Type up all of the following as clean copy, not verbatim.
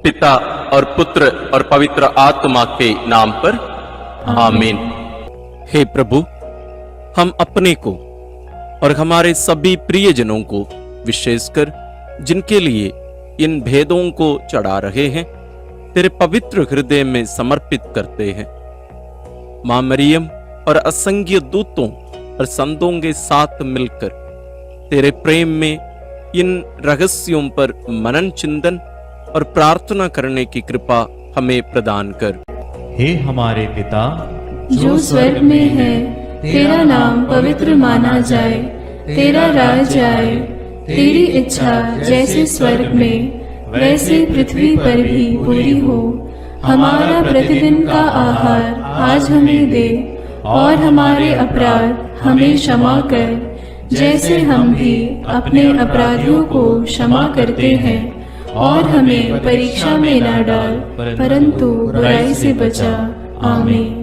पिता और पुत्र और पवित्र आत्मा के नाम पर आमीन। हे प्रभु, हम अपने को और हमारे सभी प्रियजनों को, विशेषकर जिनके लिए इन भेदों को चढ़ा रहे हैं, तेरे पवित्र हृदय में समर्पित करते हैं। मां मरियम और असंख्य दूतों और संतों के साथ मिलकर तेरे प्रेम में इन रहस्यों पर मनन चिंतन और प्रार्थना करने की कृपा हमें प्रदान कर। हे हमारे पिता जो स्वर्ग में है, तेरा नाम पवित्र माना जाए, तेरा राज्य आए, तेरी इच्छा जैसे स्वर्ग में वैसे पृथ्वी पर भी पूरी हो। हमारा प्रतिदिन का आहार आज हमें दे, और हमारे अपराध हमें क्षमा कर, जैसे हम भी अपने अपराधियों को क्षमा करते हैं, और हमें परीक्षा में न डाल, परंतु बुराई से बचा। आमीन।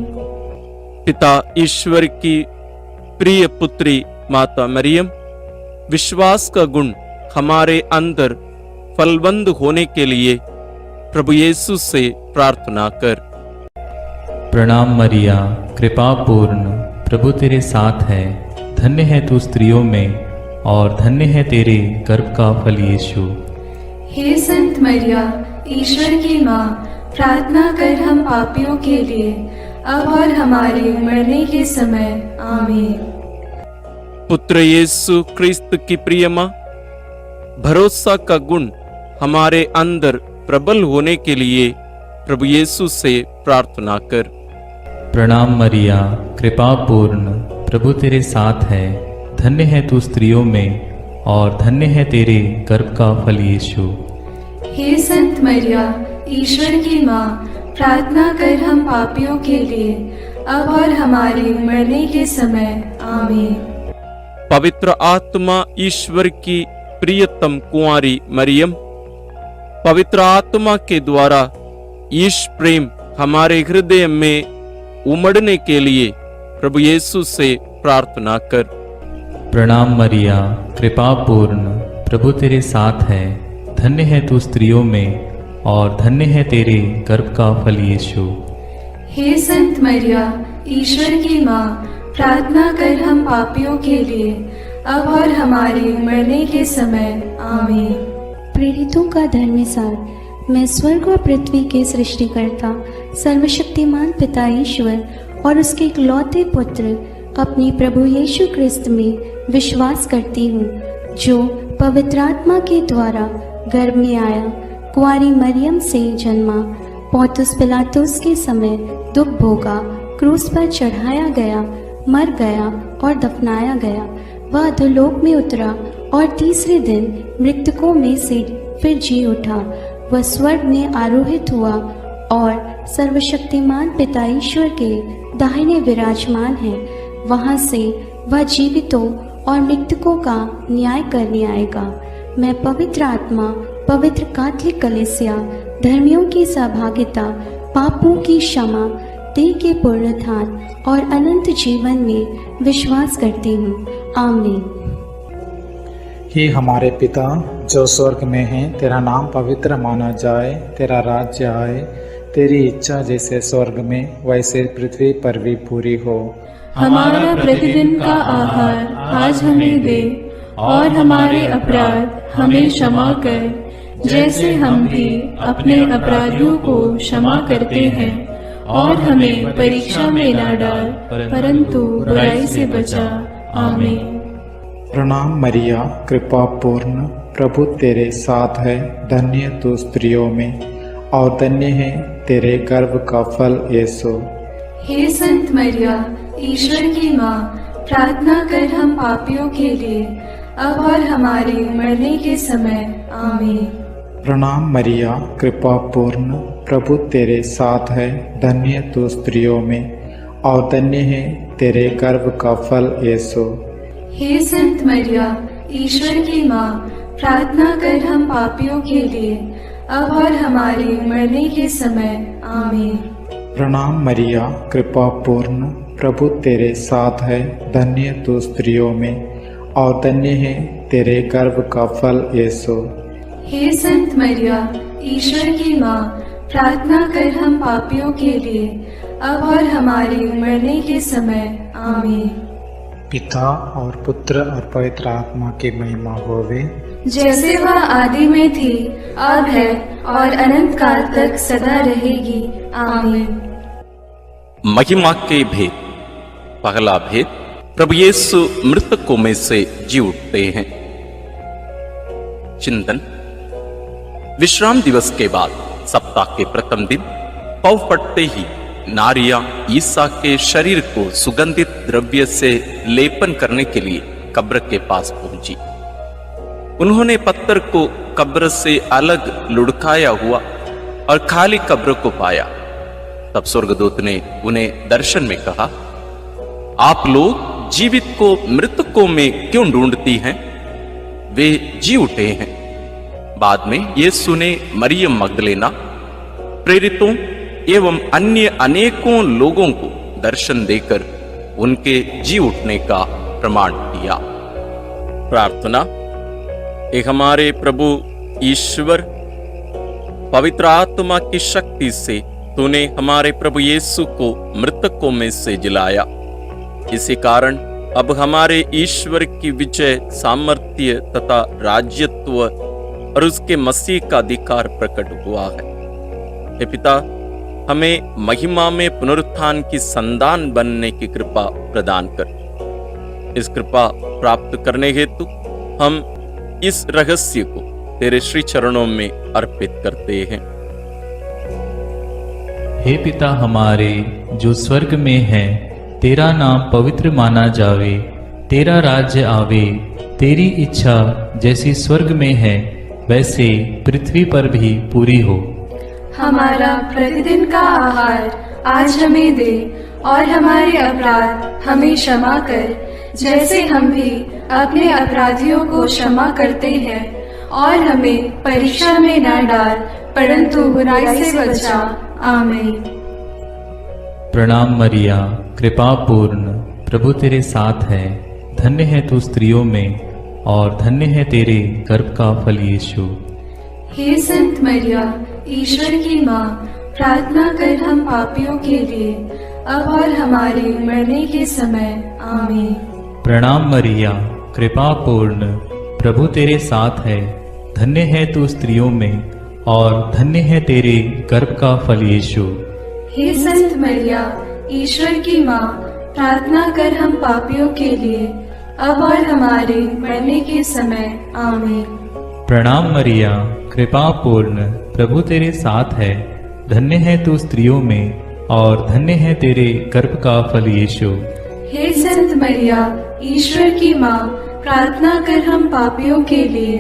पिता ईश्वर की प्रिय पुत्री माता मरियम, विश्वास का गुण हमारे अंदर फलवंत होने के लिए प्रभु यीशु से प्रार्थना कर। प्रणाम मरिया, कृपा पूर्ण, प्रभु तेरे साथ है। धन्य है तू स्त्रियों में, और धन्य है तेरे गर्भ का फल यीशु। हे संत मरिया, ईश्वर की माँ, प्रार्थना कर हम पापियों के लिए, अब और हमारे मरने के समय। आमीन। पुत्र यीशु क्रिस्त की प्रिय माँ, भरोसा का गुण हमारे अंदर प्रबल होने के लिए प्रभु यीशु से प्रार्थना कर। प्रणाम मरिया, कृपा पूर्ण, प्रभु तेरे साथ है। धन्य है तू स्त्रियों में, और धन्य है तेरे गर्भ का फल यीशु। हे संत मरिया, ईश्वर की माँ, प्रार्थना कर हम पापियों के लिए, अब और हमारे मरने के समय। आमीन। पवित्र आत्मा ईश्वर की प्रियतम कुंवारी मरियम, पवित्र आत्मा के द्वारा ईश प्रेम हमारे हृदय में उमड़ने के लिए प्रभु यीशु से प्रार्थना कर। प्रणाम मरिया, कृपा पूर्ण, प्रभु तेरे साथ है। धन्य है तू स्त्रियों में, और धन्य है तेरे गर्भ का फल यीशु। हे संत मरिया, ईश्वर की माँ, प्रार्थना कर हम पापियों के लिए, अब और हमारे मरने के समय। आमीन। प्रेरितों का धर्मसार। मैं स्वर्ग और पृथ्वी के सृष्टिकर्ता सर्वशक्तिमान पिता ईश्वर और उसके इकलौते पुत्र अपने प्रभु यीशु क्रिस्त में विश्वास करती हूँ, जो पवित्र आत्मा के द्वारा गर्भ में आया, कुंवारी मरियम से जन्मा, पौंतुस पिलातुस के समय दुख भोगा, क्रूस पर चढ़ाया गया, मर गया और दफनाया गया। वह अधोलोक में उतरा और तीसरे दिन मृतकों में से फिर जी उठा। वह स्वर्ग में आरोहित हुआ और सर्वशक्तिमान पिता ईश्वर के दाहिने विराजमान है। वहां से वह जीवितों और मृतकों का न्याय करने आएगा। मैं पवित्र आत्मा, पवित्र कैथोलिक कलीसिया, धर्मियों की सहभागिता, पापों की क्षमा, देह के पुनरुत्थान और अनंत जीवन में विश्वास करती हूँ। आमीन। हे हमारे पिता जो स्वर्ग में है, तेरा नाम पवित्र माना जाए, तेरा राज्य आए, तेरी इच्छा जैसे स्वर्ग में वैसे पृथ्वी पर भी पूरी हो। हमारा प्रतिदिन का आहार आज हमें दे, और हमारे अपराध हमें क्षमा कर, जैसे हम भी अपने अपराधियों को क्षमा करते हैं, और हमें परीक्षा में न डाल, परंतु बुराई से बचा। आमीन। प्रणाम मरिया, कृपा पूर्ण, प्रभु तेरे साथ है। धन्य तू स्त्रियों में, और धन्य है तेरे गर्भ का फल यीशु। हे संत मरिया, ईश्वर की माँ, प्रार्थना कर हम पापियों के लिए, अब और हमारे मरने के समय। आमीन। प्रणाम मरिया, कृपा पूर्ण, प्रभु तेरे साथ है। धन्य तू स्त्रियों में, और धन्य है तेरे गर्भ का फल यीशु। हे संत मरिया, ईश्वर की माँ, प्रार्थना कर हम पापियों के लिए, अब और हमारे मरने के समय। आमीन। प्रणाम मरिया, कृपा पूर्ण, प्रभु तेरे साथ है। धन्य तू स्त्रियों में, और धन्य है तेरे गर्भ का फल यीशु। हे संत मरिया, ईश्वर की माँ, प्रार्थना कर हम पापियों के लिए, अब और हमारे मरने के समय। आमीन। पिता और पुत्र और पवित्र आत्मा की महिमा होवे, जैसे वह आदि में थी, अब है और अनंत काल तक सदा रहेगी। आमीन। महिमा के भेद। पहला भेद, प्रभु यीशु मृतकों में से जी उठते हैं। चिंतन। विश्राम दिवस के बाद सप्ताह के प्रथम दिन पौ फटते ही नारियां ईसा के शरीर को सुगंधित द्रव्य से लेपन करने के लिए कब्र के पास पहुंची। उन्होंने पत्थर को कब्र से अलग लुढ़काया हुआ और खाली कब्र को पाया। तब स्वर्गदूत ने उन्हें दर्शन में कहा, आप लोग जीवित को मृतकों में क्यों ढूंढती हैं? वे जी उठे हैं। बाद में यीशु ने मरियम मगदलेना, प्रेरितों एवं अन्य अनेकों लोगों को दर्शन देकर उनके जी उठने का प्रमाण दिया। प्रार्थना। एक हमारे प्रभु ईश्वर, पवित्र आत्मा की शक्ति से तूने हमारे प्रभु यीशु को मृतकों में से जिलाया। इसी कारण अब हमारे ईश्वर की विजय, सामर्थ्य तथा राज्यत्व और उसके मसीह का अधिकार प्रकट हुआ है। हे पिता, हमें महिमा में पुनरुत्थान की संतान बनने की कृपा प्रदान कर। इस कृपा प्राप्त करने हेतु हम इस रहस्य को तेरे श्री चरणों में अर्पित करते हैं। हे पिता हमारे जो स्वर्ग में है, तेरा नाम पवित्र माना जावे, तेरा राज्य आवे, तेरी इच्छा जैसी स्वर्ग में है वैसे पृथ्वी पर भी पूरी हो। हमारा प्रतिदिन का आहार आज हमें दे, और हमारे अपराध हमें क्षमा कर, जैसे हम भी अपने अपराधियों को क्षमा करते हैं, और हमें परीक्षा में न डाल, परंतु बुराई से बचा। आमीन। प्रणाम मरिया, कृपा पूर्ण, प्रभु तेरे साथ है। धन्य है तू स्त्रियों में और धन्य है तेरे गर्भ का फल यीशु। हे संत मरिया, ईश्वर की माँ, प्रार्थना कर हम पापियों के लिए, अब और हमारे मरने के समय। आमीन। प्रणाम मरिया, कृपा पूर्ण, प्रभु तेरे साथ है। धन्य है तू स्त्रियों में और धन्य है तेरे गर्भ का फल यीशु। हे संत मरिया, ईश्वर की माँ, प्रार्थना कर हम पापियों के लिए, अब और हमारे मरने के समय। आमीन। प्रणाम मरिया, कृपा पूर्ण, प्रभु तेरे साथ है। धन्य है तू स्त्रियों में और धन्य है तेरे गर्भ का फल यीशु। हे संत मरिया, ईश्वर की माँ, प्रार्थना कर हम पापियों के लिए,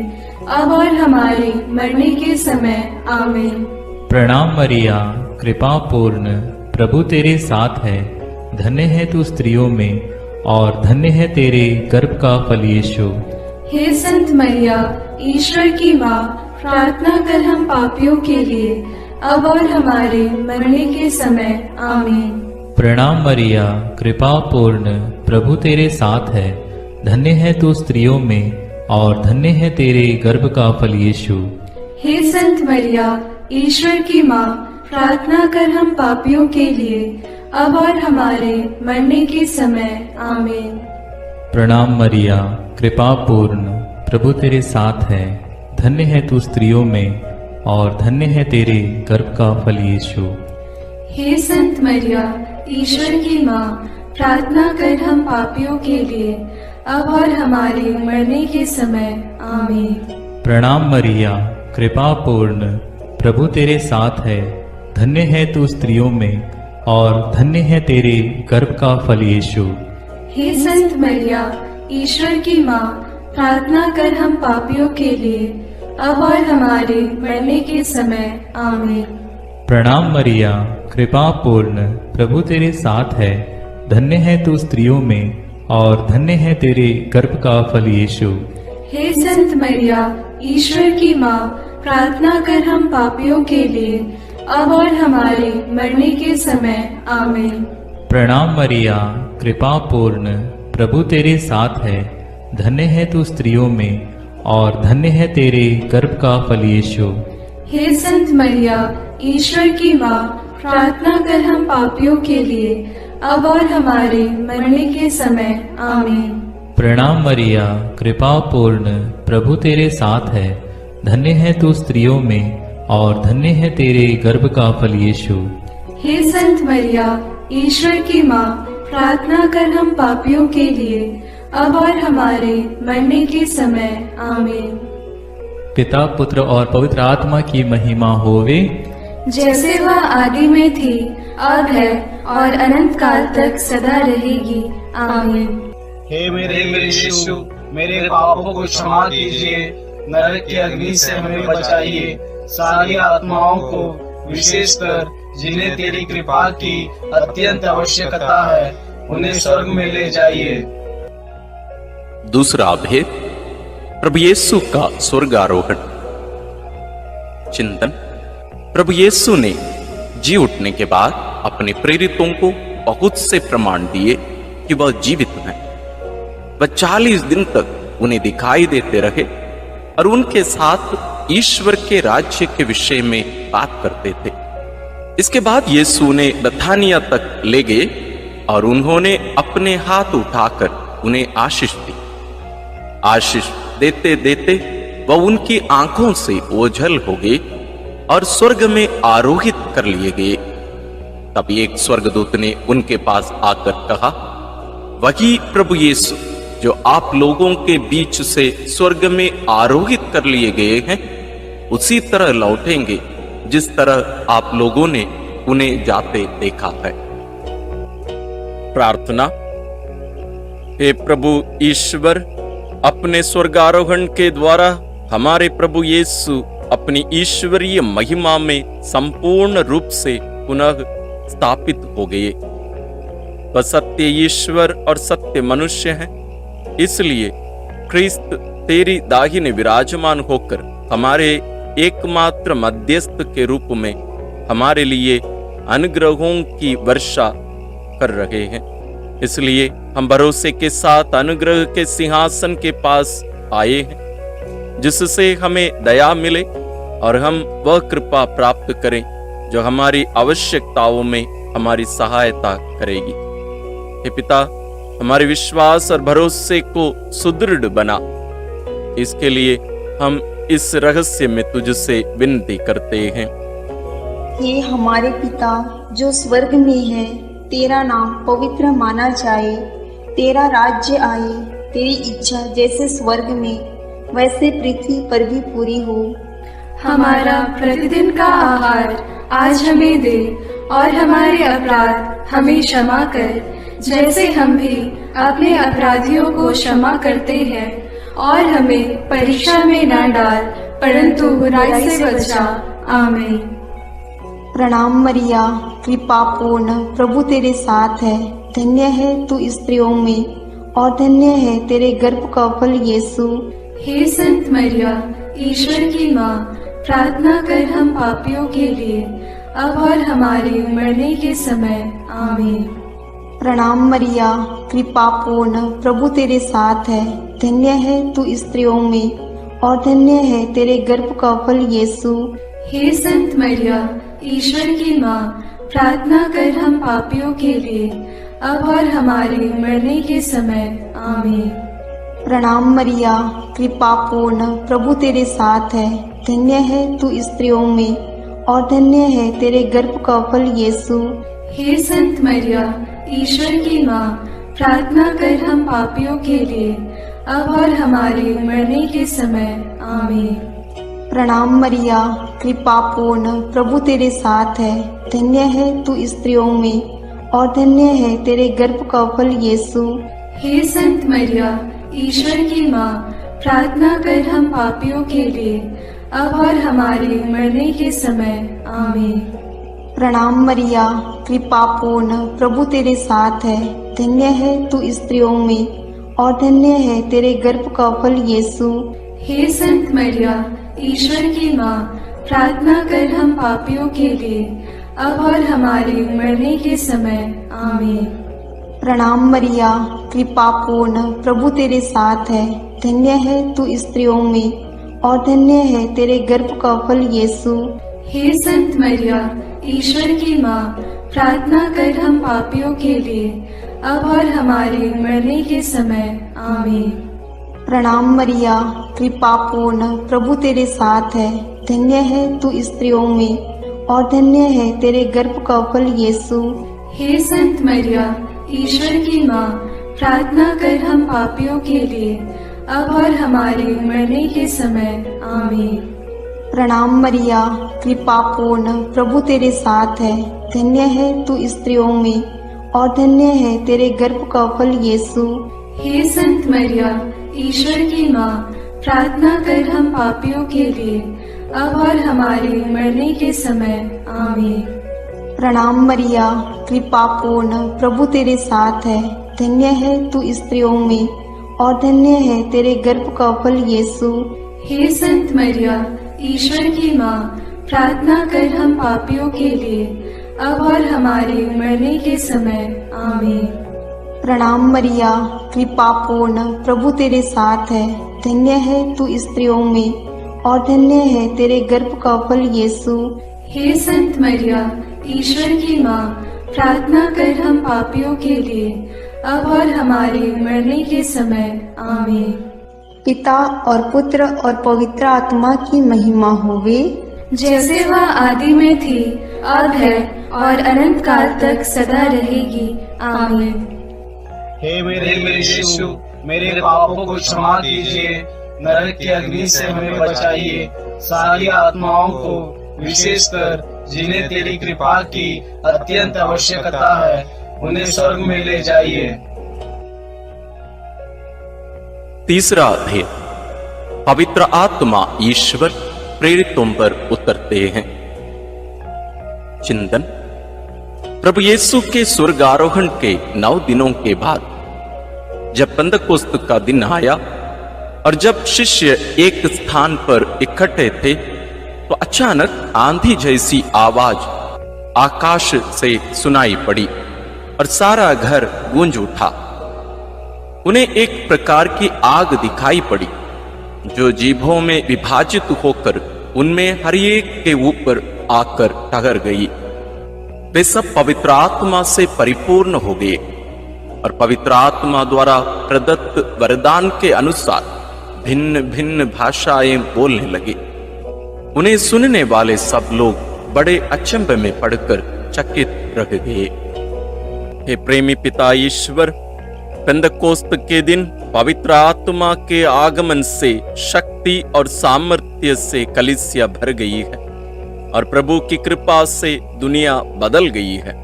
अब और हमारे मरने के समय। आमीन। प्रणाम मरिया, कृपा पूर्ण, प्रभु तेरे साथ है। धन्य है तू स्त्रियों में और धन्य है तेरे गर्भ का फल यीशु। हे संत मरिया, ईश्वर की माँ, प्रार्थना कर हम पापियों के लिए, अब और हमारे मरने के समय। आमीन। प्रणाम मरिया, कृपा पूर्ण, प्रभु तेरे साथ है। धन्य है तू स्त्रियों में और धन्य है तेरे गर्भ का फल यीशु। हे संत मरिया, ईश्वर की माँ, प्रार्थना कर हम पापियों के लिए, अब और हमारे मरने के समय। आमीन। प्रणाम मरिया, कृपा पूर्ण, प्रभु तेरे साथ है। धन्य है तू स्त्रियों में और धन्य है तेरे गर्भ का फल यीशु। हे संत मरिया, ईश्वर की माँ, प्रार्थना कर हम पापियों के लिए, अब और हमारे मरने के समय। आमीन। प्रणाम मरिया, कृपा पूर्ण, प्रभु तेरे साथ है। धन्य है तू स्त्रियों में और धन्य है तेरे गर्भ का फल यीशु। हे संत मरिया, ईश्वर की माँ, प्रार्थना कर हम पापियों के लिए, अब और हमारे मरने के समय। आमीन। प्रणाम मरिया, कृपा पूर्ण, प्रभु तेरे साथ है। धन्य है तू स्त्रियों में और धन्य है तेरे गर्भ का फल यीशु। हे संत मरिया, ईश्वर की माँ, प्रार्थना कर हम पापियों के लिए, अब और हमारे मरने के समय। आमीन। प्रणाम मरिया, कृपा पूर्ण, प्रभु तेरे साथ है। धन्य है तू स्त्रियों में और धन्य है तेरे गर्भ का फल यीशु। हे संत मरिया, ईश्वर की माँ, प्रार्थना कर हम पापियों के लिए, अब और हमारे मरने के समय। आमीन। प्रणाम मरिया, कृपा पूर्ण, प्रभु तेरे साथ है। धन्य है तू स्त्रियों में और धन्य है तेरे गर्भ का फल यीशु। हे संत मरिया, ईश्वर की माँ, प्रार्थना कर हम पापियों के लिए, अब और हमारे मरने के समय। आमीन। पिता, पुत्र और पवित्र आत्मा की महिमा होवे, जैसे वह आदि में थी, अब है और अनंत काल तक सदा रहेगी। आमीन। हे मेरे यीशु, मेरे पापों को क्षमा कीजिए, नरक की अग्नि से हमें बचाइए, सारी आत्माओं को, विशेषकर जिन्हें तेरी कृपा की अत्यंत आवश्यकता है, उन्हें स्वर्ग में ले जाइए। दूसरा भेद, प्रभु यीशु का स्वर्गारोहण। चिंतन। प्रभु यीशु ने जी उठने के बाद अपने प्रेरितों को बहुत से प्रमाण दिए कि वह जीवित हैं। वह 40 दिन तक उन्हें दिखाई देते रहे और उनके साथ ईश्वर के राज्य के विषय में बात करते थे। इसके बाद यीशु उन्हें बथानिया तक ले गए और उन्होंने अपने हाथ उठाकर उन्हें आशीष दी। आशीष देते देते वह उनकी आंखों से ओझल हो गए और स्वर्ग में आरोहित कर लिए गए। तब एक स्वर्गदूत ने उनके पास आकर कहा, वही प्रभु यीशु जो आप लोगों के बीच से स्वर्ग में आरोहित कर लिए गए हैं, उसी तरह लौटेंगे जिस तरह आप लोगों ने उन्हें जाते देखा है। प्रार्थना। हे प्रभु ईश्वर, अपने स्वर्गारोहण के द्वारा हमारे प्रभु यीशु अपनी ईश्वरीय महिमा में संपूर्ण रूप से पुनः स्थापित हो गए। वह सत्य ईश्वर और सत्य मनुष्य हैं। इसलिए ख्रिस्त तेरी दाहिने विराजमान होकर हमारे एकमात्र मध्यस्थ के रूप में हमारे लिए अनुग्रहों की वर्षा कर रहे हैं। इसलिए हम भरोसे के साथ अनुग्रह के सिंहासन के पास आए हैं, जिससे हमें दया मिले और हम वह कृपा प्राप्त करें जो हमारी आवश्यकताओं में हमारी सहायता करेगी। हे पिता, हमारे विश्वास और भरोसे को सुदृढ़ बना। इसके लिए हम इस रहस्य में तुझसे विनती करते हैं। हे हमारे पिता जो स्वर्ग में है, तेरा नाम पवित्र माना जाए, तेरा राज्य आए, तेरी इच्छा जैसे स्वर्ग में वैसे पृथ्वी पर भी पूरी हो। हमारा प्रतिदिन का आहार आज हमें दे और हमारे अपराध हमें क्षमा कर, जैसे हम भी अपने अपराधियों को क्षमा करते हैं, और हमें परीक्षा में न डाल, परंतु बुराई से बचा। आमीन। प्रणाम मरिया, कृपा पूर्ण, प्रभु तेरे साथ है। धन्य है तू स्त्रियों में और धन्य है तेरे गर्भ का फल यीशु। हे संत मरिया, ईश्वर की माँ, प्रार्थना कर हम पापियों के लिए, अब और हमारे मरने के समय। आमीन। प्रणाम मरिया, कृपा पूर्ण, प्रभु तेरे साथ है। धन्य है तू स्त्रियों में और धन्य है तेरे गर्भ का फल यीशु। हे संत मरिया, ईश्वर की माँ, प्रार्थना कर हम पापियों के लिए, अब और हमारे मरने के समय। आमीन। प्रणाम मरिया, कृपा पूर्ण, प्रभु तेरे साथ है। धन्य है तू स्त्रियों में और धन्य है तेरे गर्भ का फल यीशु। हे संत मरिया, ईश्वर की माँ, प्रार्थना कर हम पापियों के लिए, अब और हमारे मरने के समय। आमीन। प्रणाम मरिया, कृपा पूर्ण, प्रभु तेरे साथ है। धन्य है तू स्त्रियों में और धन्य है तेरे गर्भ का फल यीशु। हे संत मरिया, ईश्वर की माँ, प्रार्थना कर हम पापियों के लिए, अब और हमारे मरने के समय। आमीन। प्रणाम मरिया, कृपा पूर्ण, प्रभु तेरे साथ है। धन्य है तू स्त्रियों में और धन्य है तेरे गर्भ का फल यीशु। हे संत मरिया, ईश्वर की माँ, प्रार्थना कर हम पापियों के लिए, अब और हमारे मरने के समय। आमीन। प्रणाम मरिया, कृपा पूर्ण, प्रभु तेरे साथ है। धन्य है तू स्त्रियों में और धन्य है तेरे गर्भ का फल यीशु। हे संत मरिया, ईश्वर की माँ, प्रार्थना कर हम पापियों के लिए, अब और हमारे मरने के समय। आमीन। प्रणाम मरिया, कृपा पूर्ण, प्रभु तेरे साथ है, धन्य है तू स्त्रियों में और धन्य है तेरे गर्भ का फल यीशु। हे संत मरिया, ईश्वर की माँ, प्रार्थना कर हम पापियों के लिए, अब और हमारे मरने के समय। आमीन। प्रणाम मरिया, कृपा पूर्ण, प्रभु तेरे साथ है, धन्य है तू स्त्रियों में और धन्य है तेरे गर्भ का फल यीशु। हे संत मरिया, ईश्वर की माँ, प्रार्थना कर हम पापियों के लिए, अब और हमारे मरने के समय। आमीन। प्रणाम मरिया, कृपा पूर्ण, प्रभु तेरे साथ है, धन्य है तू स्त्रियों में और धन्य है तेरे गर्भ का फल यीशु। हे संत मरिया, ईश्वर की माँ, प्रार्थना कर हम पापियों के लिए, अब और हमारे मरने के समय। आमीन। प्रणाम मरिया, कृपा पूर्ण, प्रभु तेरे साथ है, धन्य है तू स्त्रियों में और धन्य है तेरे गर्भ का फल यीशु। हे संत मरिया, ईश्वर की माँ, प्रार्थना कर हम पापियों के लिए, अब और हमारे मरने के समय। आमीन। पिता और पुत्र और पवित्र आत्मा की महिमा होवे, जैसे वह आदि में थी, अब है और अनंत काल तक सदा रहेगी। आमीन। हे मेरे यीशु, मेरे पापों को क्षमा कीजिए, नरक की अग्नि से हमें बचाइए, सारी आत्माओं को, विशेषकर जिन्हें तेरी कृपा की अत्यंत आवश्यकता है, उन्हें स्वर्ग में ले जाइए। तीसरा अध्याय। पवित्र आत्मा ईश्वर प्रेरितों पर उतरते हैं। चिंतन। प्रभु यीशु के स्वर्गारोहण के 9 दिनों के बाद जब पेंतकोस्त का दिन आया और जब शिष्य एक स्थान पर इकट्ठे थे, तो अचानक आंधी जैसी आवाज आकाश से सुनाई पड़ी और सारा घर गूंज उठा। उन्हें एक प्रकार की आग दिखाई पड़ी जो जीभों में विभाजित होकर उनमें हर एक के ऊपर आकर ठहर गई। वे सब पवित्र आत्मा से परिपूर्ण हो गए और पवित्र आत्मा द्वारा प्रदत्त वरदान के अनुसार भिन्न भिन्न भाषाएं बोलने लगे। उन्हें सुनने वाले सब लोग बड़े अचंभे में पड़कर चकित रह गए। हे प्रेमी पिता ईश्वर, पेंतकोस्त के दिन पवित्र आत्मा के आगमन से शक्ति और सामर्थ्य से कलीसिया भर गई है और प्रभु की कृपा से दुनिया बदल गई है।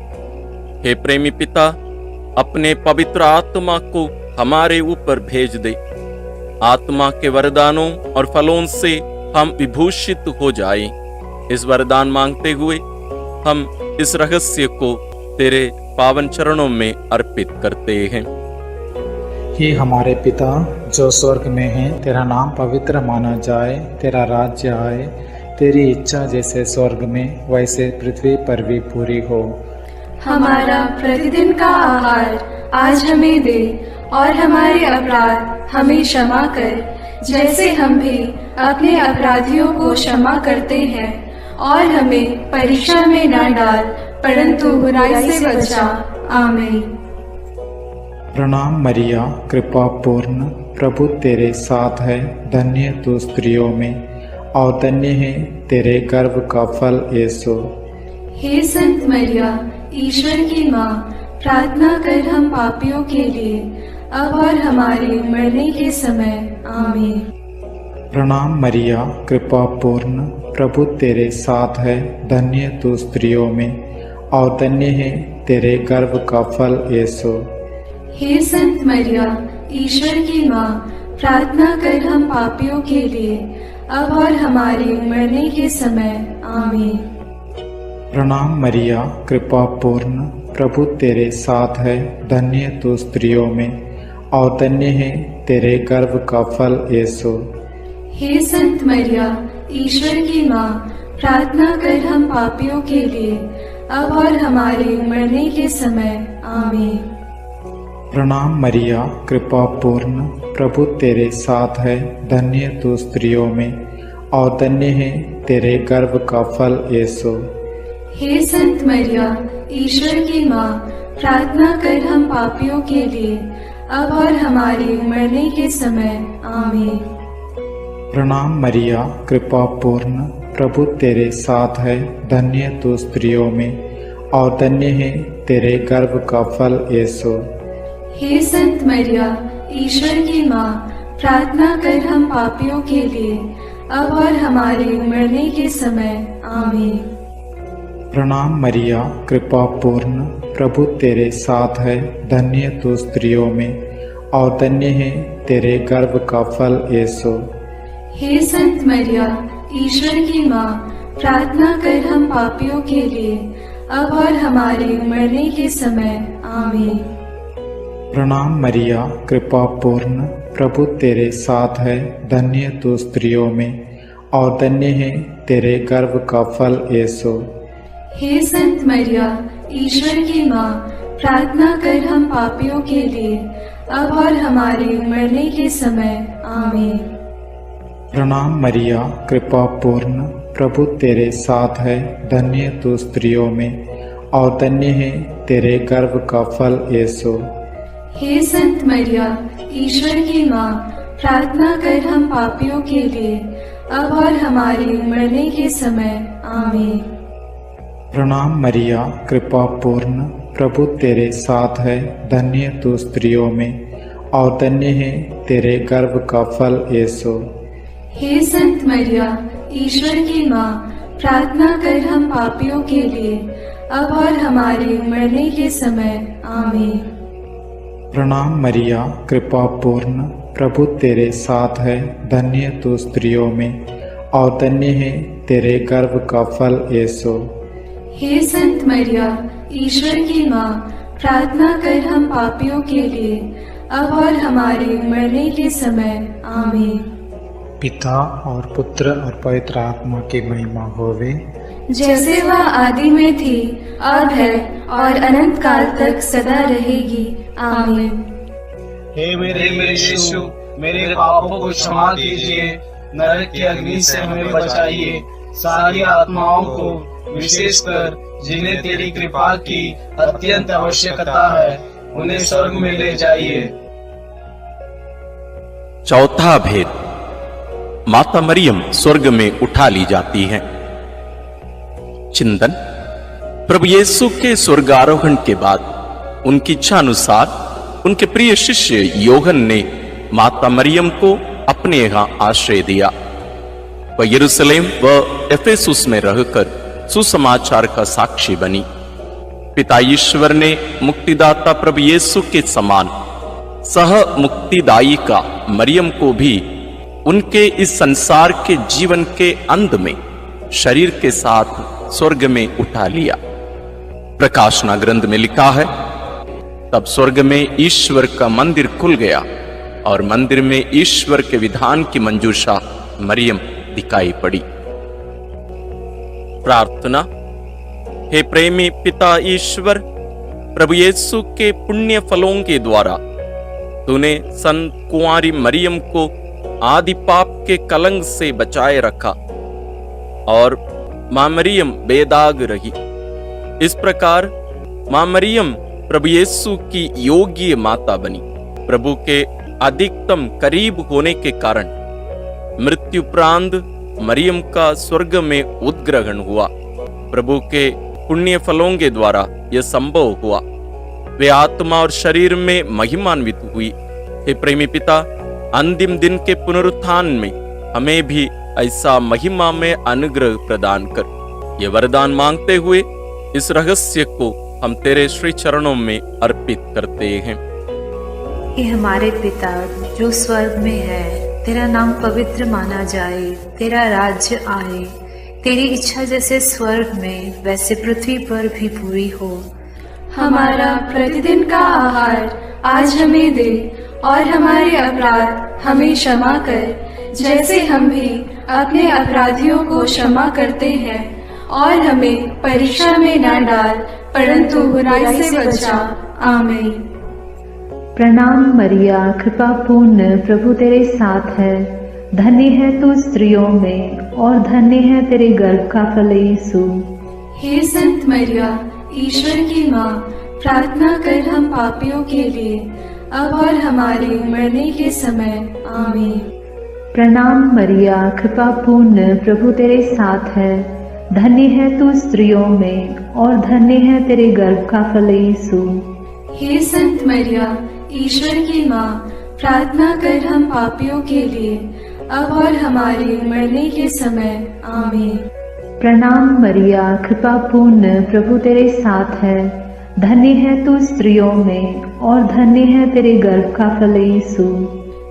हे प्रेमी पिता, अपने पवित्र आत्मा को हमारे ऊपर भेज दे। आत्मा के वरदानों और फलों से हम विभूषित हो जाएं। इस वरदान मांगते हुए हम इस रहस्य को तेरे पावन चरणों में अर्पित करते हैं। हे हमारे पिता जो स्वर्ग में है, तेरा नाम पवित्र माना जाए, तेरा राज्य आए, तेरी इच्छा जैसे स्वर्ग में वैसे पृथ्वी पर भी पूरी हो। हमारा प्रतिदिन का आहार आज हमें दे और हमारे अपराध हमें क्षमा कर, जैसे हम भी अपने अपराधियों को क्षमा करते हैं, और हमें परीक्षा में न डाल, परंतु बुराई से बचा। आमीन। प्रणाम मरिया, कृपा पूर्ण, प्रभु तेरे साथ है, धन्य तू स्त्रियों में और धन्य है तेरे गर्भ का फल यीशु। हे संत मरिया, ईश्वर की माँ, प्रार्थना कर हम पापियों के लिए, अब और हमारे मरने के समय। आमीन। प्रणाम मरिया, कृपा पूर्ण, प्रभु तेरे साथ है, धन्य तू स्त्रियों में और धन्य है तेरे गर्भ का फल यीशु। हे संत मरिया, ईश्वर की माँ, प्रार्थना कर हम पापियों के लिए, अब और हमारे मरने के समय। आमीन। प्रणाम मरिया, कृपा पूर्ण, प्रभु तेरे साथ है, धन्य तू स्त्रियों में और धन्य है तेरे गर्भ का फल यीशु। हे संत मरिया, ईश्वर की माँ, प्रार्थना कर हम पापियों के लिए, अब और हमारे मरने के समय। आमीन। प्रणाम मरिया, कृपा पूर्ण, प्रभु तेरे साथ है, धन्य तू स्त्रियों में और धन्य है तेरे गर्भ का फल यीशु। हे संत मरिया, ईश्वर की माँ, प्रार्थना कर हम पापियों के लिए, अब और हमारे मरने के समय। आमीन। प्रणाम मरिया, कृपा पूर्ण, प्रभु तेरे साथ है, धन्य तू स्त्रियों में और धन्य है तेरे गर्भ का फल यीशु। हे संत मरिया, ईश्वर की माँ, प्रार्थना कर हम पापियों के लिए, अब और हमारे मरने के समय। आमीन। प्रणाम मरिया, कृपा पूर्ण, प्रभु तेरे साथ है, धन्य तू स्त्रियों में और धन्य है तेरे गर्भ का फल यीशु। हे संत मरिया, ईश्वर की माँ, प्रार्थना कर हम पापियों के लिए, अब और हमारे मरने के समय। आमीन। प्रणाम मरिया, कृपा पूर्ण, प्रभु तेरे साथ है, धन्य तू स्त्रियों में और धन्य है तेरे गर्भ का फल यीशु। हे संत मरिया, ईश्वर की माँ, प्रार्थना कर हम पापियों के लिए, अब और हमारे मरने के समय। आमीन। प्रणाम मरिया, कृपा पूर्ण, प्रभु तेरे साथ है, धन्य तू स्त्रियों में और धन्य है तेरे गर्भ का फल यीशु। हे संत मरिया, ईश्वर की माँ, प्रार्थना कर हम पापियों के लिए, अब और हमारे मरने के समय। आमीन। प्रणाम मरिया, कृपा पूर्ण, प्रभु तेरे साथ है, धन्य तू स्त्रियों में और धन्य है तेरे गर्भ का फल यीशु। हे संत मरिया, ईश्वर की माँ, प्रार्थना कर हम पापियों के लिए, अब और हमारे मरने के समय। आमीन। प्रणाम मरिया, कृपा पूर्ण, प्रभु तेरे साथ है, धन्य तू स्त्रियों में और धन्य है तेरे गर्भ का फल यीशु। हे संत मरिया, ईश्वर की माँ, प्रार्थना कर हम पापियों के लिए, अब और हमारे मरने के समय। आमीन। पिता और पुत्र और पवित्र आत्मा की महिमा होवे, जैसे वह आदि में थी, अब है और अनंत काल तक सदा रहेगी। आमीन। हे मेरे यीशु, मेरे पापों को क्षमा कीजिए, नरक की अग्नि से हमें बचाइए, सारी आत्माओं को, विशेषकर जिन्हें तेरी कृपा की अत्यंत आवश्यकता है, उन्हें स्वर्ग में ले जाइए। चौथा भेद, माता मरियम स्वर्ग में उठा ली जाती है। चिंतन। प्रभु यीशु के स्वर्गारोहण के बाद उनकी इच्छा अनुसार उनके प्रिय शिष्य योहन ने माता मरियम को अपने यहां आश्रय दिया। वह यरूशलेम व एफेसुस में रहकर सुसमाचार का साक्षी बनी। पिता ईश्वर ने मुक्तिदाता प्रभु यीशु के समान सह मुक्तिदायी का मरियम को भी उनके इस संसार के जीवन के अंत में शरीर के साथ स्वर्ग में उठा लिया। प्रकाशना ग्रंथ में लिखा है, तब स्वर्ग में ईश्वर का मंदिर खुल गया और मंदिर में ईश्वर के विधान की मंजूषा मरियम दिखाई पड़ी। प्रार्थना। हे प्रेमी पिता ईश्वर, प्रभु यीशु के पुण्य फलों के द्वारा तूने संत कुंवारी मरियम को आदि पाप के कलंक से बचाए रखा और मां मरियम बेदाग रही। इस प्रकार मां मरियम प्रभु यीशु की योग्य माता बनी। प्रभु के अधिकतम करीब होने के कारण मृत्युपरांत मरियम का स्वर्ग में उद्ग्रहण हुआ। प्रभु के पुण्य फलों के द्वारा यह संभव हुआ। वे आत्मा और शरीर में महिमान्वित हुई। हे प्रेमी पिता, अंतिम दिन के पुनरुत्थान में हमें भी ऐसा महिमा में अनुग्रह प्रदान कर। ये वरदान मांगते हुए इस रहस्य को हम तेरे श्री चरणों में अर्पित करते हैं। हे हमारे पिता जो स्वर्ग में है, तेरा नाम पवित्र माना जाए, तेरा राज्य आए, तेरी इच्छा जैसे स्वर्ग में वैसे पृथ्वी पर भी पूरी हो। हमारा प्रतिदिन का आहार आज हमें दे और हमारे अपराध हमें क्षमा कर, जैसे हम भी अपने अपराधियों को क्षमा करते हैं, और हमें परीक्षा में न डाल परंतु बुराई से बचा। आमीन। प्रणाम मरिया, कृपा पूर्ण, प्रभु तेरे साथ है। धन्य है तू स्त्रियों में और धन्य है तेरे गर्भ का फल यीशु। हे संत मरिया, ईश्वर की माँ, प्रार्थना कर हम पापियों के लिए, अब और हमारे मरने के समय। आमीन। प्रणाम मरिया, कृपा पूर्ण, प्रभु तेरे साथ है। धन्य है तू स्त्रियों में और धन्य है तेरे गर्भ का फल यीशु। हे संत मरिया, ईश्वर की माँ, प्रार्थना कर हम पापियों के लिए, अब और हमारे मरने के समय। आमीन। प्रणाम मरिया, कृपा पूर्ण, प्रभु तेरे साथ है। धन्य है तू स्त्रियों में और धन्य है तेरे गर्भ का फल यीशु।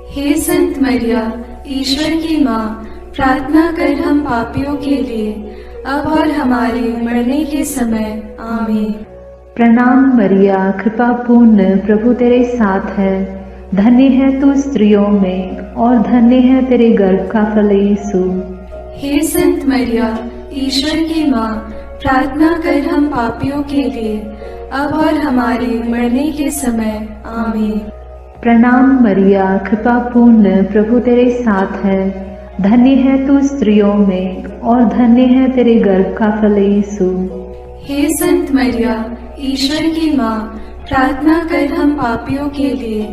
हे संत मरिया, ईश्वर की माँ, प्रार्थना कर हम पापियों के लिए, अब और हमारे मरने के समय। आमीन। प्रणाम मरिया, कृपा पूर्ण, प्रभु तेरे साथ है। धन्य है तू स्त्रियों में और धन्य है तेरे गर्भ का फल यीशु। हे संत मरिया, ईश्वर की माँ, प्रार्थना कर हम पापियों के लिए, अब और हमारे मरने के समय। आमीन। प्रणाम मरिया, कृपा पूर्ण, प्रभु तेरे साथ है। धन्य है तू स्त्रियों में और धन्य है तेरे गर्भ का फल यीशु। हे संत मरिया, ईश्वर की माँ, प्रार्थना कर हम पापियों के लिए,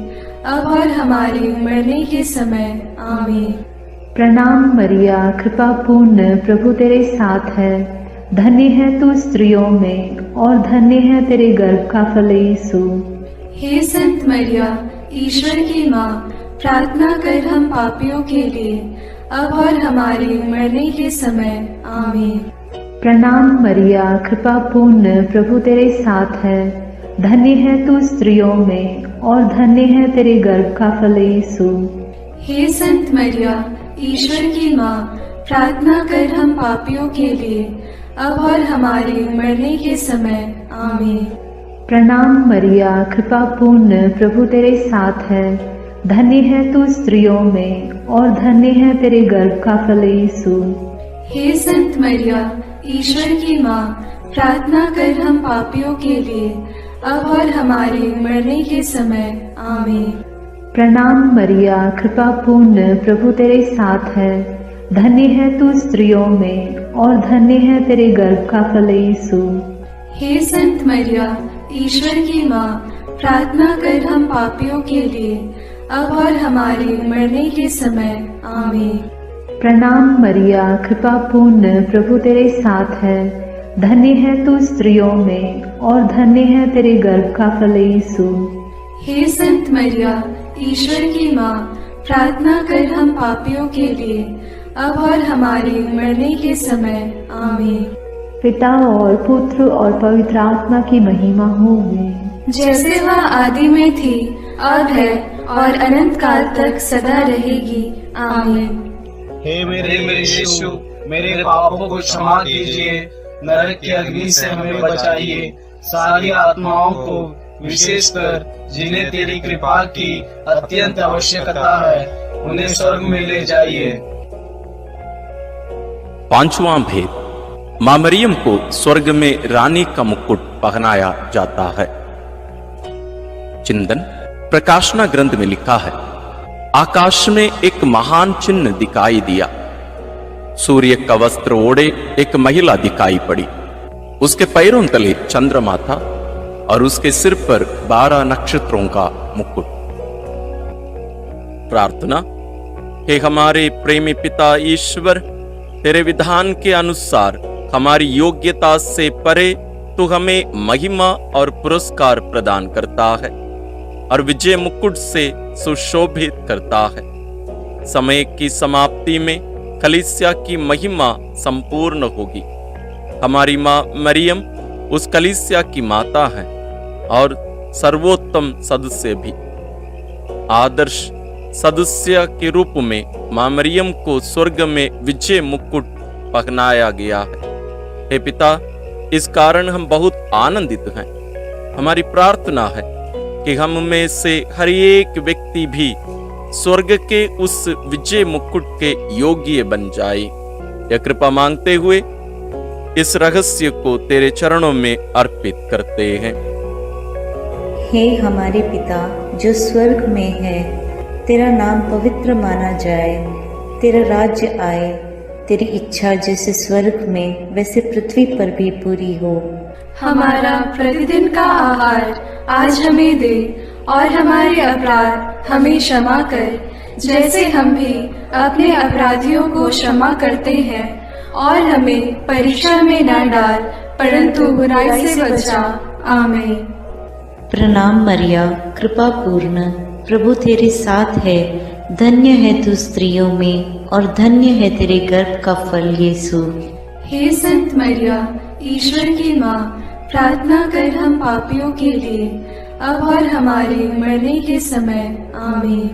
अब और हमारे मरने के समय। आमीन। प्रणाम मरिया, कृपा पूर्ण, प्रभु तेरे साथ है। धन्य है तू स्त्रियों में और धन्य है तेरे गर्भ का फल यीशु। हे संत मरिया, ईश्वर की माँ, प्रार्थना कर हम पापियों के लिए, अब और हमारे मरने के समय। आमीन। प्रणाम मरिया, कृपा पूर्ण, प्रभु तेरे साथ है। धन्य है तू स्त्रियों में और धन्य है तेरे गर्भ का फल यीशु। हे संत मरिया, ईश्वर की माँ, प्रार्थना कर हम पापियों के लिए, अब और हमारे मरने के समय। आमीन। प्रणाम मरिया, कृपा पूर्ण, प्रभु तेरे साथ है। धन्य है तू स्त्रियों में और धन्य है तेरे गर्भ का फल यीशु। हे संत मरिया, ईश्वर की माँ, प्रार्थना कर हम पापियों के लिए, अब और हमारे मरने के समय। आमीन। प्रणाम मरिया, कृपा पूर्ण, प्रभु तेरे साथ है। धन्य है तू स्त्रियों में और धन्य है तेरे गर्भ का फल यीशु। हे संत मरिया, ईश्वर की माँ, प्रार्थना कर हम पापियों के लिए, अब और हमारे मरने के समय। आमीन। प्रणाम मरिया, कृपा पूर्ण, प्रभु तेरे साथ है। धन्य है तू स्त्रियों में और धन्य है तेरे गर्भ का फल यीशु। हे संत मरिया, ईश्वर की माँ, प्रार्थना कर हम पापियों के लिए, अब और हमारे मरने के समय। आमीन। पिता और पुत्र और पवित्र आत्मा की महिमा होगी, जैसे वह आदि में थी, अब है और अनंत काल तक सदा रहेगी। आमीन। हे मेरे यीशु, मेरे पापों को क्षमा कीजिए, नरक की अग्नि से हमें बचाइए, सारी आत्माओं को, विशेषकर जिन्हें तेरी कृपा की अत्यंत आवश्यकता है, उन्हें स्वर्ग में ले जाइए। पांचवां भेद, मां मरियम को स्वर्ग में रानी का मुकुट पहनाया जाता है। चिंतन प्रकाशना ग्रंथ में लिखा है, आकाश में एक महान चिन्ह दिखाई दिया। सूर्य का वस्त्र ओढ़े एक महिला दिखाई पड़ी। उसके पैरों तले चंद्रमा था और उसके सिर पर 12 नक्षत्रों का मुकुट। प्रार्थना। हे हमारे प्रेमी पिता ईश्वर, तेरे विधान के अनुसार हमारी योग्यता से परे तू हमें महिमा और पुरस्कार प्रदान करता है और विजय मुकुट से सुशोभित करता है। समय की समाप्ति में कलीसिया की महिमा संपूर्ण होगी। हमारी माँ मरियम उस कलीसिया की माता है और सर्वोत्तम सदस्य भी। आदर्श सदस्य के रूप में माँ मरियम को स्वर्ग में विजय मुकुट पहनाया गया है। हे पिता, इस कारण हम बहुत आनंदित हैं। हमारी प्रार्थना है कि हम में से हर एक व्यक्ति भी स्वर्ग के उस विजय मुकुट के योग्य बन जाए। यह कृपा मांगते हुए इस रहस्य को तेरे चरणों में अर्पित करते हैं। हे हमारे पिता जो स्वर्ग में है, तेरा नाम पवित्र माना जाए। तेरा राज्य आए, तेरी इच्छा जैसे स्वर्ग में वैसे पृथ्वी पर भी पूरी हो। हमारा प्रतिदिन का आहार आज हमें दे, और हमारे अपराध हमें क्षमा कर, जैसे हम भी अपने अपराधियों को क्षमा करते हैं। और हमें परीक्षा में न डाल, परंतु बुराई से बचा। आमीन। प्रणाम मरिया, कृपा पूर्ण, प्रभु तेरे साथ है। धन्य है तू स्त्रियों में, और धन्य है तेरे गर्भ का फल यीशु। हे संत मरिया, ईश्वर की माँ, प्रार्थना कर हम पापियों के लिए, अब और हमारे मरने के समय। आमीन।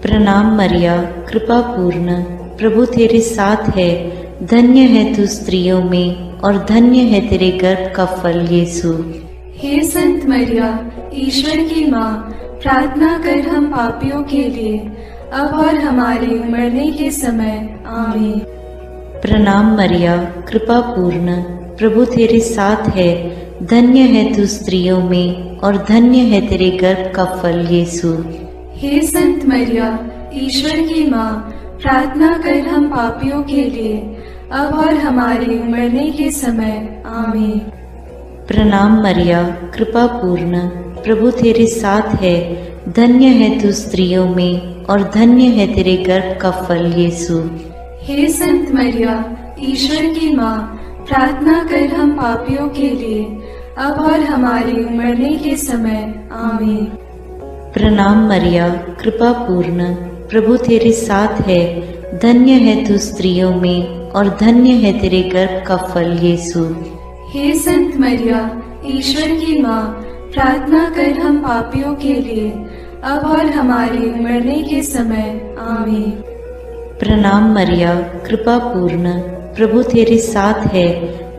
प्रणाम मरिया, कृपा पूर्ण, प्रभु तेरे साथ है। धन्य है तू स्त्रियों में, और धन्य है तेरे गर्भ का फल यीशु। हे संत मरिया, ईश्वर की माँ, प्रार्थना कर हम पापियों के लिए, अब और हमारे मरने के समय। आमीन। प्रणाम मरिया, कृपा पूर्ण, प्रभु तेरे साथ है। धन्य है तू स्त्रियों में, और धन्य है तेरे गर्भ का फल यीशु। हे संत मरिया, ईश्वर की माँ, प्रार्थना कर हम पापियों के लिए, अब और हमारे मरने के समय। आमीन। प्रणाम मरिया, कृपा पूर्ण, प्रभु तेरे साथ है। धन्य है तू स्त्रियों में, और धन्य है तेरे गर्भ का फल यीशु। हे संत मरिया, ईश्वर की माँ, प्रार्थना कर हम पापियों के लिए, अब और हमारे मरने के समय। आमीन। प्रणाम मरिया, कृपा पूर्ण, प्रभु तेरे साथ है। धन्य है तू स्त्रियों में, और धन्य है तेरे गर्भ का फल यीशु। हे संत मरिया, ईश्वर की माँ, प्रार्थना कर हम पापियों के लिए, अब और हमारे मरने के समय। आमीन। प्रणाम मरिया, कृपा पूर्ण, प्रभु तेरे साथ है।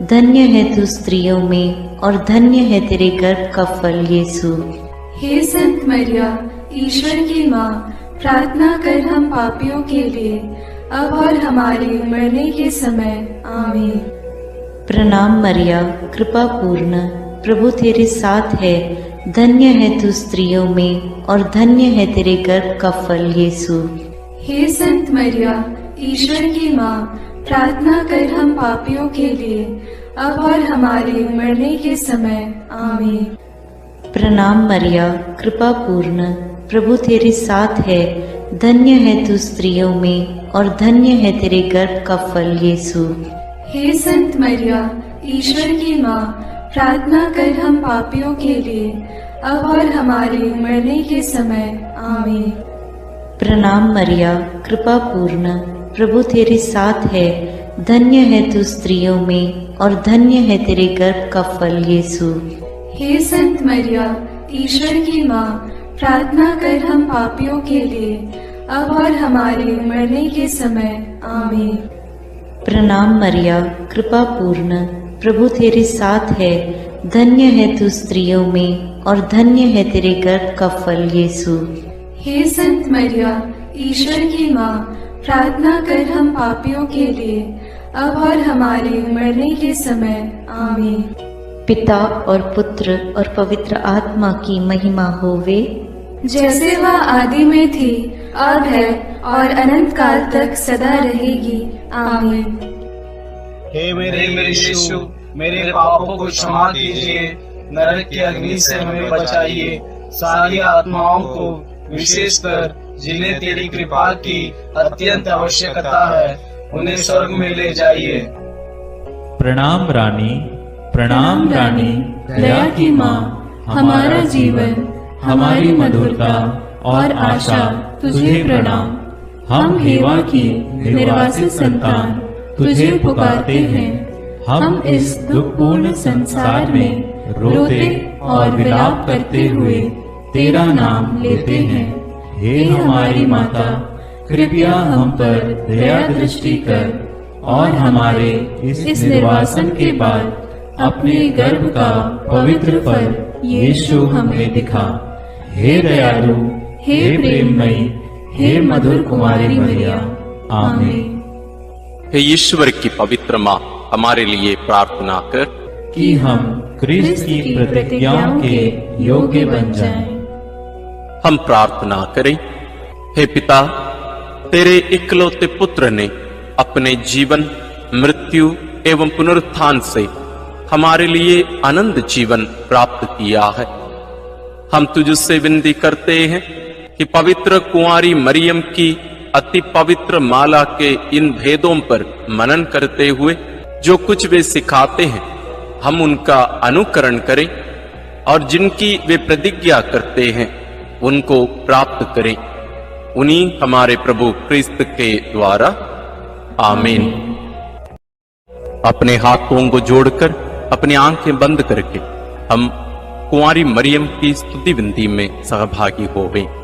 धन्य है तू स्त्रियों में, और धन्य है तेरे गर्भ का फल यीशु। हे संत मरिया, ईश्वर की माँ, प्रार्थना कर हम पापियों के लिए, अब और हमारे मरने के समय। आमीन। प्रणाम मरिया, कृपा पूर्ण, प्रभु तेरे साथ है। धन्य है तू स्त्रियों में, और धन्य है तेरे गर्भ का फल यीशु। हे संत मरिया, ईश्वर की माँ, प्रार्थना कर हम पापियों के लिए, अब और हमारे मरने के समय। आमीन। प्रणाम मरिया, कृपा पूर्ण, प्रभु तेरे साथ है। धन्य है तू स्त्रियों में, और धन्य है तेरे गर्भ का फल यीशु। हे संत मरिया, ईश्वर की माँ, प्रार्थना कर हम पापियों के लिए, अब और हमारे मरने के समय। आमीन। प्रणाम मरिया, कृपा पूर्ण, प्रभु तेरे साथ है। धन्य है तू स्त्रियों में, और धन्य है तेरे गर्भ का फल यीशु। हे संत मरिया, ईश्वर की माँ, प्रार्थना कर हम पापियों के लिए, अब और हमारे मरने के समय। आमीन। प्रणाम मरिया, कृपा पूर्ण, प्रभु तेरे साथ है। धन्य है तू स्त्रियों में, और धन्य है तेरे गर्भ का फल यीशु। हे संत मरिया, ईश्वर की माँ, प्रार्थना कर हम पापियों के लिए, अब और हमारे मरने के समय। आमीन। पिता और पुत्र और पवित्र आत्मा की महिमा होवे, जैसे वह आदि में थी, अब है, और अनंत काल तक सदा रहेगी। आमीन। हे मेरे यीशु, मेरे पापों को क्षमा कीजिए, नरक की अग्नि से हमें बचाइए, सारी आत्माओं को, विशेषकर जिन्हें तेरी कृपा की अत्यंत आवश्यकता है, उन्हें स्वर्ग में ले जाइए। प्रणाम रानी, प्रणाम रानी, दया की माँ, हमारा जीवन, हमारी मधुरता और आशा तुझे प्रणाम। हम हेवा की निर्वासित संतान तुझे पुकारते हैं। हम इस दुखपूर्ण संसार में रोते और विलाप करते हुए तेरा नाम लेते हैं। हे हमारी माता, कृपया हम पर दया दृष्टि कर और हमारे इस निर्वासन के बाद अपने गर्भ का पवित्र फल यीशु हमें दिखा। हे दयालु, हे प्रेममयी, हे मधुर कुमारी मरिया। आमीन। हे ईश्वर की पवित्र माँ, हमारे लिए प्रार्थना कर कि हम क्रिस्त की प्रतिज्ञाओं के योग्य बन जाएं। हम प्रार्थना करें। हे पिता, तेरे इकलौते पुत्र ने अपने जीवन, मृत्यु एवं पुनरुत्थान से हमारे लिए आनंद जीवन प्राप्त किया है। हम तुझसे विनती करते हैं कि पवित्र कुंवारी मरियम की अति पवित्र माला के इन भेदों पर मनन करते हुए जो कुछ वे सिखाते हैं, हम उनका अनुकरण करें और जिनकी वे प्रतिज्ञा करते हैं उनको प्राप्त करें। उन्हीं हमारे प्रभु क्रिस्त के द्वारा, आमीन। अपने हाथों को जोड़कर अपनी आंखें बंद करके हम कुंवारी मरियम की स्तुति विनती में सहभागी होवें।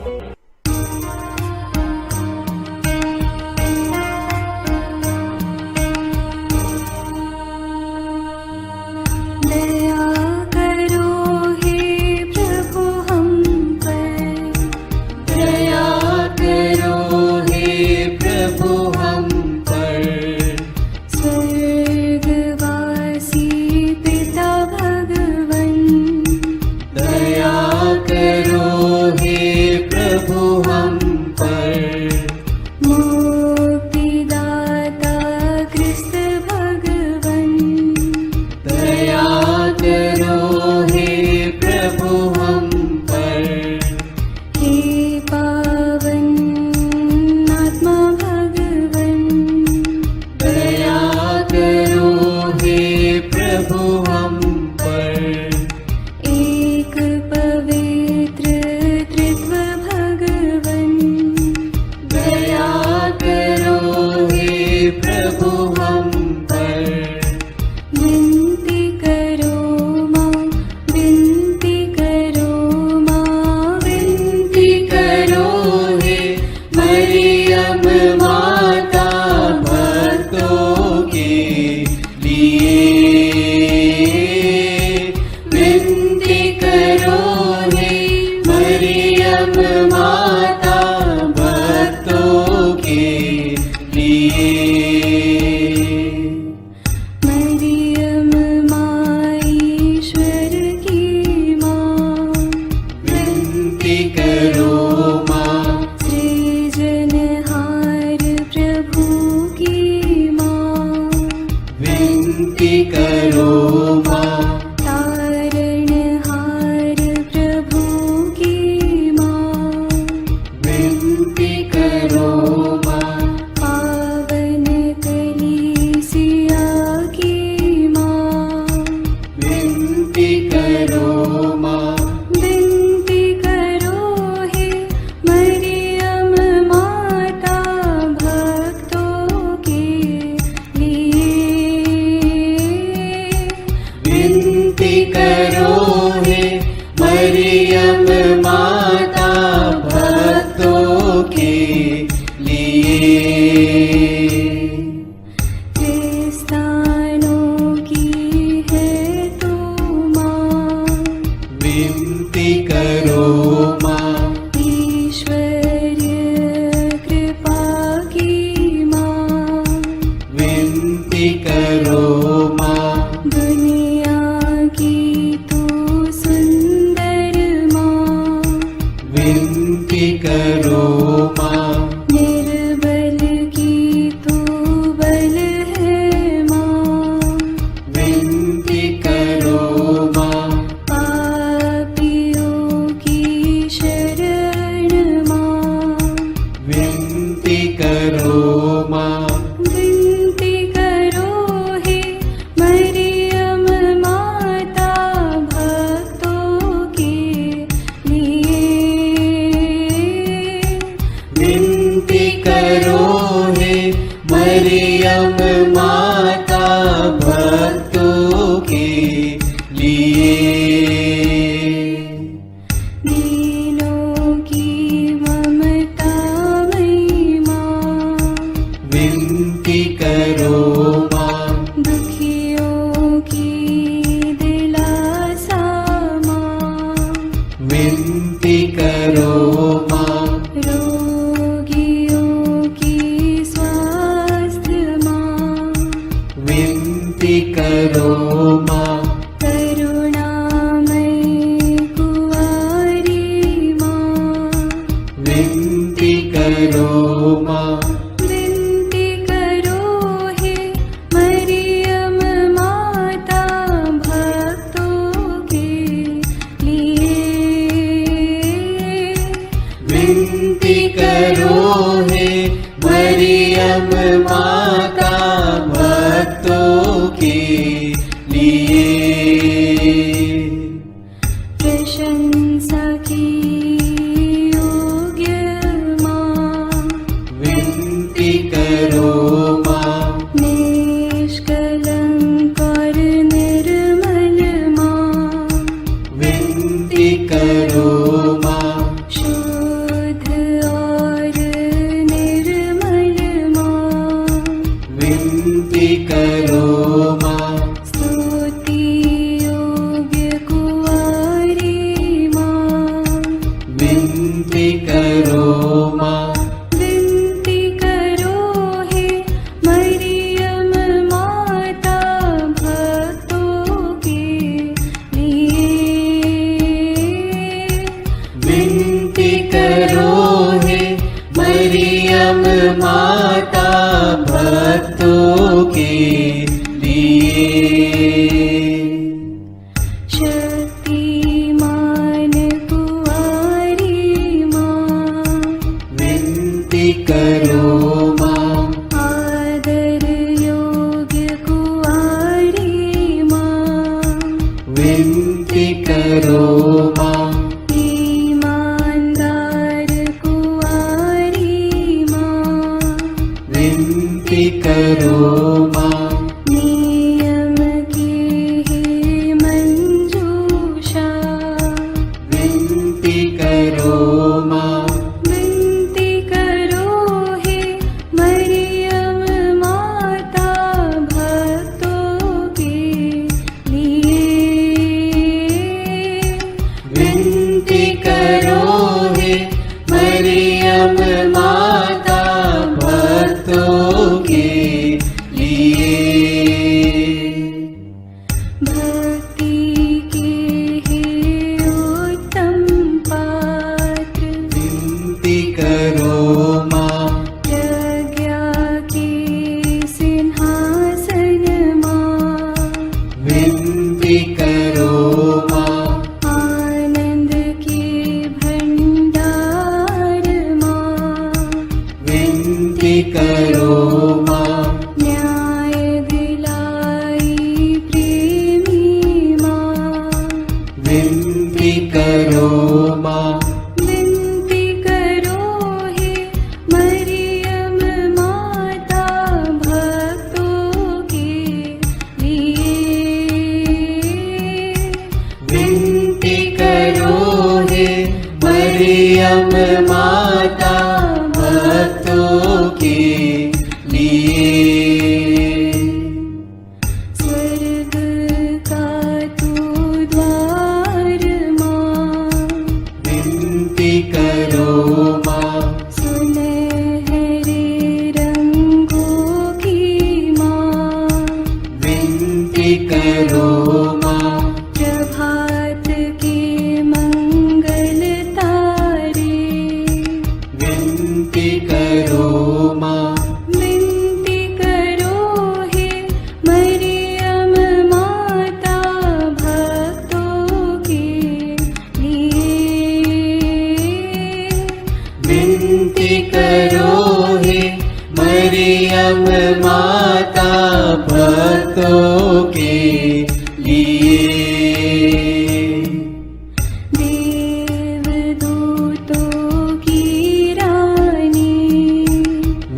करुणामयी कुंवारी माँ, लिए। प्रशंसा की योग्य माँ, विनती करो माँ। निष्कलंक और निर्मल माँ, विनती करो माँ। शुद्ध और निर्मल माँ, विनती करो माँ। स्तुति योग्य कुंवारी माँ, विनती करो माँ। विनती करो हे मरियम माता भक्तों के लिए। विनती करो हे मरियम माता भक्तों के लिए। शक्तिमान कुंवारी माँ, विनती करो माँ। आदर योग्य कुंवारी माँ, विनती करो माँ। ईमानदार कुंवारी माँ, विनती करो माँ। नियम की हे मंजूषा, विनती करो माँ। विनती करो हे मरियम माता भक्तों के लिए। विनती करो हे मरियम माता भक्तों के लिए। भक्ति के हे उत्तम पात्र, विनती करो माँ। प्रज्ञा के सिंहासन माँ, विनती करो माँ। आनंद के भंडार माँ, विनती करो माँ। न्याय दिलाई प्रेमी माँ, विनती करो माँ। विनती करो हे मरियम माता भक्तों के लिए। विनती करो हे मरियम माता भक्तों के लिए। स्वर्ग का तू द्वार माँ, विनती करो माँ। सुनहरे रंगों की माँ, विनती करो माँ। प्रभात के मंगल तारे, विनती करो माँ। विनती करो हे मरियम माता भक्तों के लिए। विनती करो हे मरियम माता भक्तों के लिए। देवदूतों की रानी,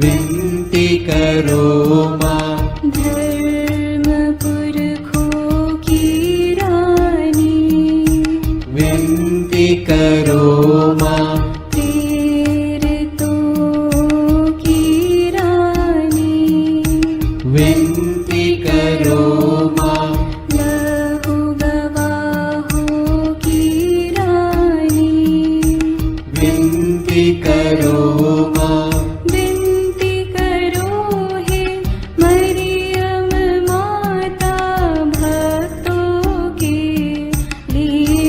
विनती करो माँ। धर्म पुरखों की रानी, विनती करो माँ। प्रेरितों की रानी, विनती करो माँ। लहू गवाहों की रानी, विनती करो माँ। विनती करो हे मरियम माता भक्तों के लिए।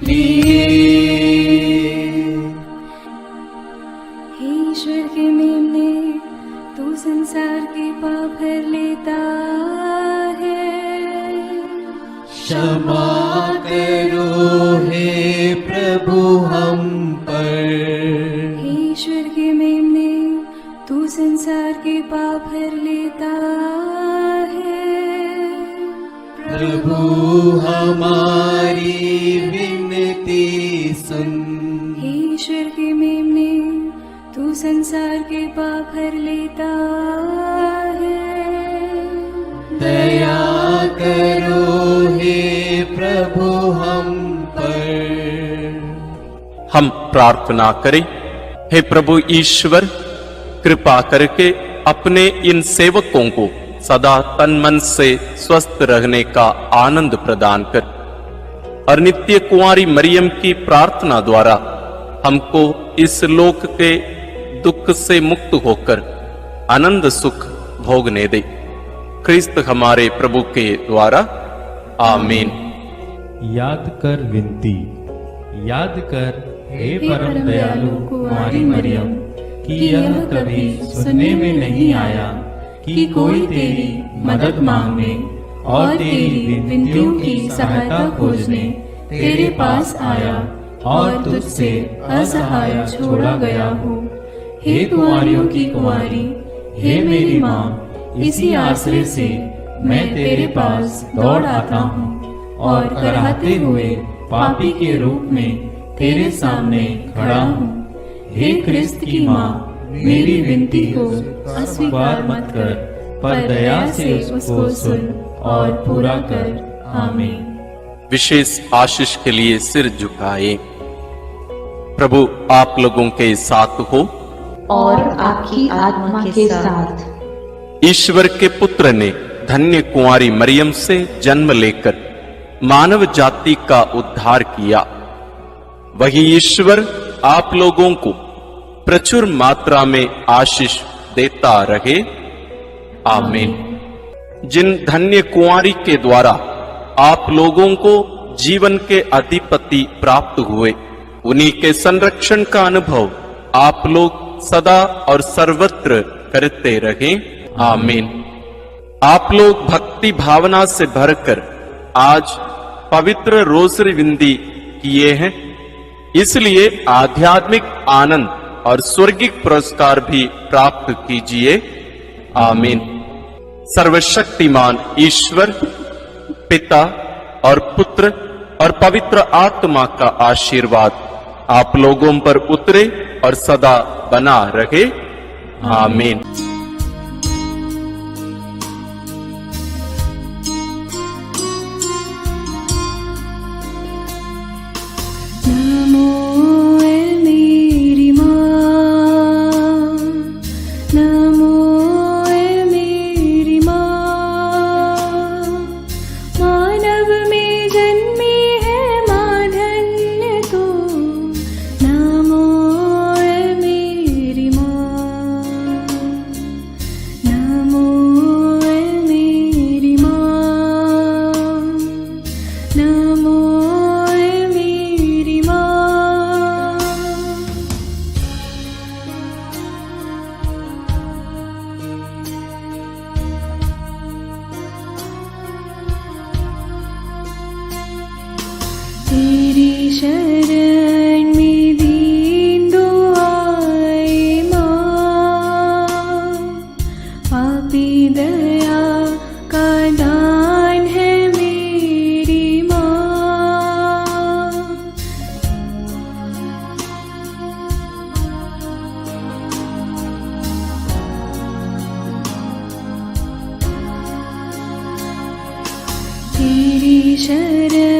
लिए। हे ईश्वर के मेमने, तू संसार के पाप भर लेता है। क्षमा करो हे प्रभु हम पर। हे ईश्वर के मेमने, तू संसार के पाप भर लेता है। प्रभु हमारी विनती सुन। हे ईश्वर के मेमने, तू संसार के पाप भर लेता है। दया करो हे प्रभु हम पर। हम प्रार्थना करें। हे प्रभु ईश्वर, कृपा करके अपने इन सेवकों को सदा तन मन से स्वस्थ रहने का आनंद प्रदान कर और नित्य कुंवारी मरियम की प्रार्थना द्वारा हमको इस लोक के दुख से मुक्त होकर आनंद सुख भोगने दे। क्रिस्त हमारे प्रभु के द्वारा, आमीन। याद कर विनती। याद कर हे परम दयालु कुंवारी मरियम कि यह कभी सुनने में नहीं आया कि कोई तेरी मदद मांगने और तेरी विनतियों की सहायता खोजने तेरे पास आया और तुझसे असहाय छोड़ा गया हो। हे कुंवारियों की कुंवारी, हे मेरी माँ, इसी आश्रय से मैं तेरे पास दौड़ आता हूँ और कराहते हुए पापी के रूप में तेरे सामने खड़ा हूँ। हे क्रिस्त की माँ, मेरी विनती को अस्वीकार मत कर, पर दया से उसको सुन और पूरा कर। आमीन। विशेष आशीष के लिए सिर झुकाए। प्रभु आप लोगों के साथ हो और आपकी आत्मा के साथ। ईश्वर के पुत्र ने धन्य कुंवारी मरियम से जन्म लेकर मानव जाति का उद्धार किया। वही ईश्वर आप लोगों को प्रचुर मात्रा में आशीष देता रहे। आमीन। जिन धन्य कुंवारी के द्वारा आप लोगों को जीवन के अधिपति प्राप्त हुए, उन्हीं के संरक्षण का अनुभव आप लोग सदा और सर्वत्र करते रहे। आमीन। आप लोग भक्ति भावना से भरकर आज पवित्र रोसरी विंदी किए हैं, इसलिए आध्यात्मिक आनंद और स्वर्गिक पुरस्कार भी प्राप्त कीजिए। आमीन। सर्वशक्तिमान ईश्वर पिता और पुत्र और पवित्र आत्मा का आशीर्वाद आप लोगों पर उतरे और सदा बना रहे। आमीन। तेरी शरण में दीन दुआए माँ, पापी दया का दान है मेरी माँ। तेरी शरण